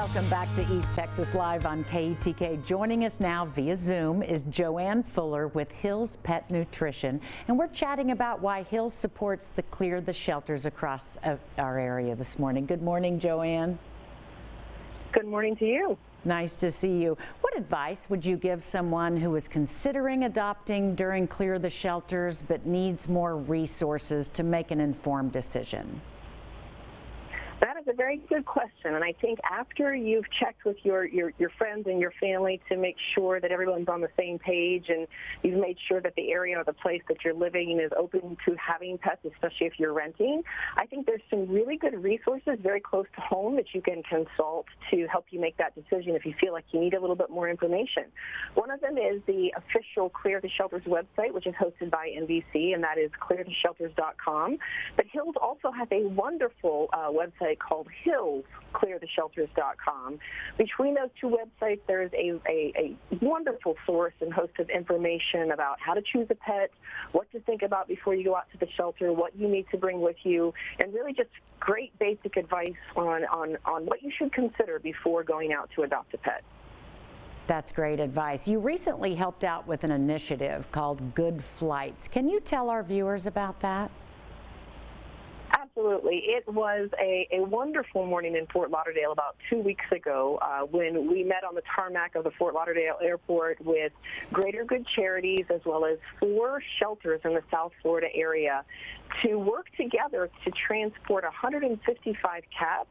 Welcome back to East Texas Live on KETK. Joining us now via Zoom is Joanne Fuller with Hills Pet Nutrition, and we're chatting about why Hills supports the Clear the Shelters across our area this morning. Good morning, Joanne. Good morning to you. Nice to see you. What advice would you give someone who is considering adopting during Clear the Shelters but needs more resources to make an informed decision? That is a very good question, and I think after you've checked with your friends and your family to make sure that everyone's on the same page and you've made sure that the area or the place that you're living in is open to having pets, especially if you're renting, I think there's some really good resources very close to home that you can consult to help you make that decision if you feel like you need a little bit more information. One of them is the official Clear the Shelters website, which is hosted by NBC, and that is cleartheshelters.com. But Hills also has a wonderful website called hillscleartheshelters.com. Between those two websites, there's a wonderful source and host of information about how to choose a pet, what to think about before you go out to the shelter, what you need to bring with you, and really just great basic advice on what you should consider before going out to adopt a pet. That's great advice. You recently helped out with an initiative called Good Flights. Can you tell our viewers about that? Absolutely. It was a wonderful morning in Fort Lauderdale about 2 weeks ago when we met on the tarmac of the Fort Lauderdale airport with Greater Good Charities as well as 4 shelters in the South Florida area to work together to transport 155 cats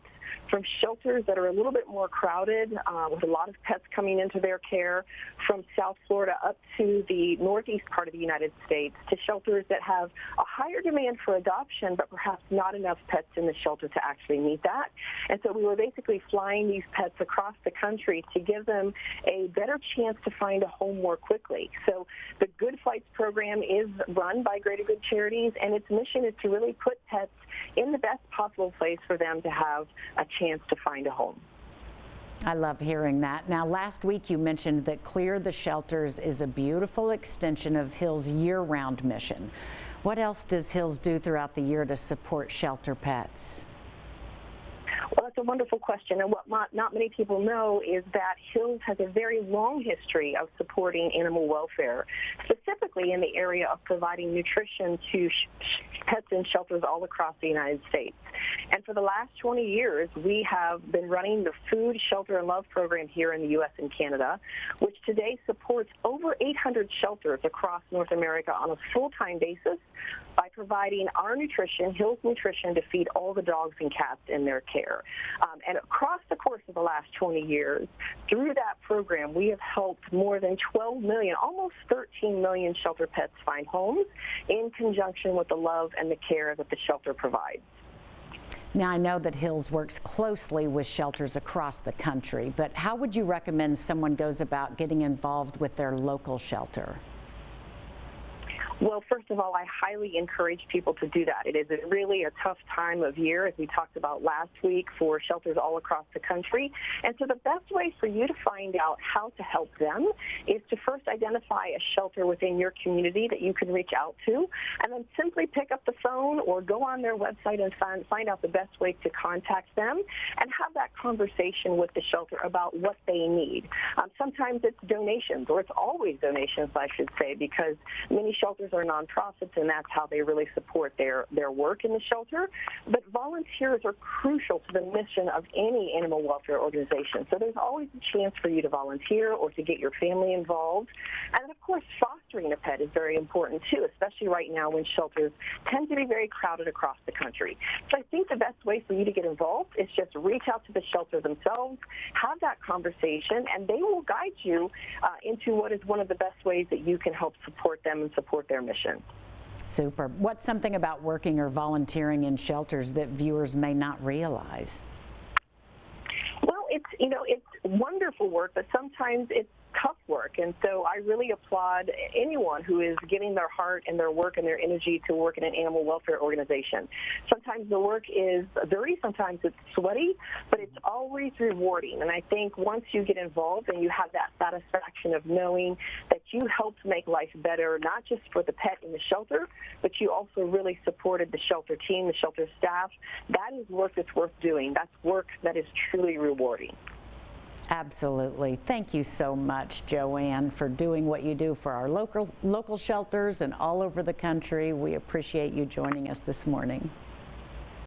from shelters that are a little bit more crowded with a lot of pets coming into their care from South Florida up to the northeast part of the United States to shelters that have a higher demand for adoption but perhaps not enough pets in the shelter to actually meet that. And so we were basically flying these pets across the country to give them a better chance to find a home more quickly. So the Good Flights program is run by Greater Good Charities, and its mission is to really put pets in the best possible place for them to have a chance to find a home. I love hearing that. Now, last week you mentioned that Clear the Shelters is a beautiful extension of Hills' year-round mission. What else does Hills do throughout the year to support shelter pets? Well, that's a wonderful question, and what not many people know is that Hills has a very long history of supporting animal welfare, specifically in the area of providing nutrition to pets in shelters all across the United States. And for the last 20 years, we have been running the Food, Shelter, and Love program here in the U.S. and Canada, which today supports over 800 shelters across North America on a full-time basis by providing our nutrition, Hills Nutrition, to feed all the dogs and cats in their care. And across the course of the last 20 years, through that program, we have helped more than 12 million, almost 13 million shelter pets find homes in conjunction with the love and the care that the shelter provides. Now, I know that Hills works closely with shelters across the country, but how would you recommend someone goes about getting involved with their local shelter? Well, first of all, I highly encourage people to do that. It is really a tough time of year, as we talked about last week, for shelters all across the country. And so the best way for you to find out how to help them is to first identify a shelter within your community that you can reach out to, and then simply pick up the phone or go on their website and find out the best way to contact them and have that conversation with the shelter about what they need. Sometimes it's donations, or it's always donations, I should say, because many shelters are nonprofits, and that's how they really support their work in the shelter. But volunteers are crucial to the mission of any animal welfare organization. So there's always a chance for you to volunteer or to get your family involved. And of course, fostering a pet is very important too, especially right now when shelters tend to be very crowded across the country. So I think the best way for you to get involved is just reach out to the shelter themselves, have that conversation, and they will guide you into what is one of the best ways that you can help support them and support their mission. Super. What's something about working or volunteering in shelters that viewers may not realize? Well, it's wonderful work, but sometimes it's tough work, and so I really applaud anyone who is giving their heart and their work and their energy to work in an animal welfare organization. Sometimes the work is dirty, sometimes it's sweaty, but it's always rewarding. And I think once you get involved and you have that satisfaction of knowing that you helped make life better, not just for the pet in the shelter, but you also really supported the shelter team, the shelter staff, that is work that's worth doing. That's work that is truly rewarding. Absolutely. Thank you so much, Joanne, for doing what you do for our local shelters and all over the country. We appreciate you joining us this morning.